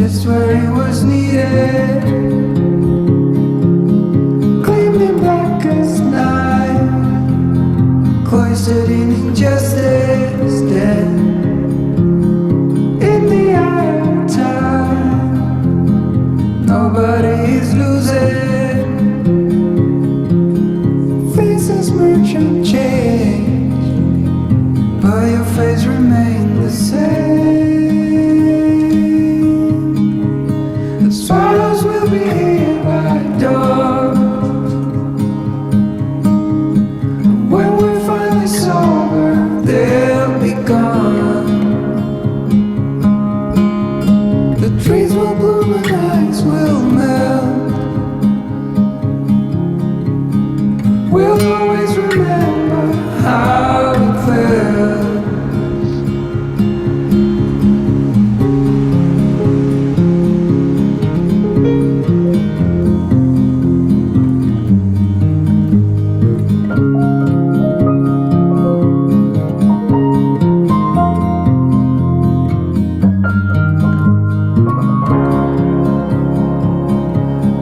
just where he was needed. Gleaming black as night, cloistered in injustice, dead in the eye of time. Nobody is losing. Faces merchant change, but your face remains the same. The swallows will be here by dawn. When we're finally sober, they'll be gone. The trees will bloom and ice will melt. We'll always remember how it felt.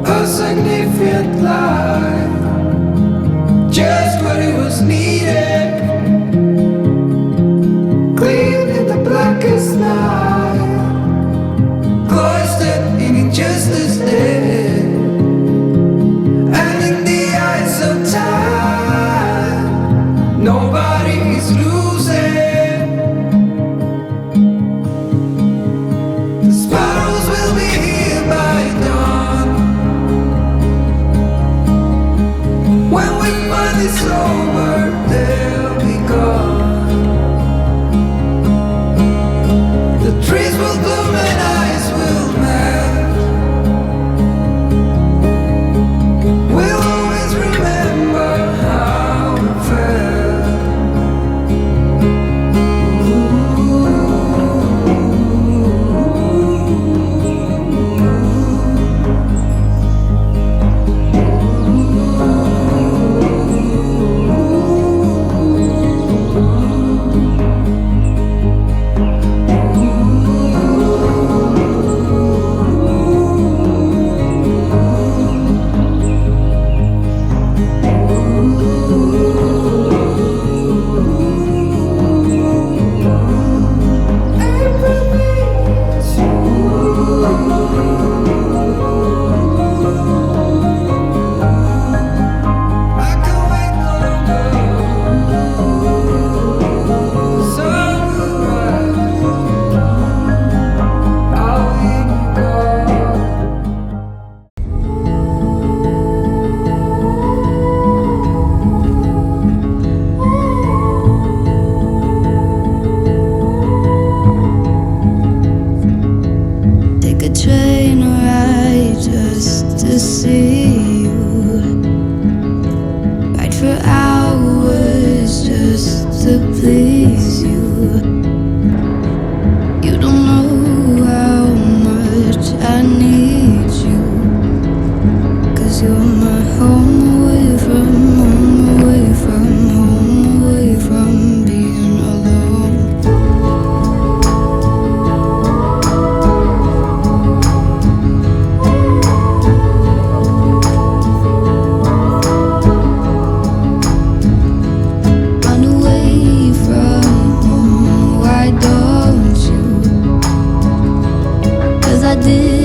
A significant life, just what it was needed. Clean in the blackest night, cloistered in injustice dead, and in the eyes of time, nobody is losing. The sparrows will be here by dawn. When we find it's over, they'll be gone. The trees will bloom and ice will melt. We'll always remember how it felt. I can't wait no longer. The sun will rise. I'll hear you call. Take a train ride just to see you. Ride for hours just to please you. You don't know how much I need you. 'Cause you're my home away from home, away from home, away from being alone. Run away from home, why don't you? 'Cause I did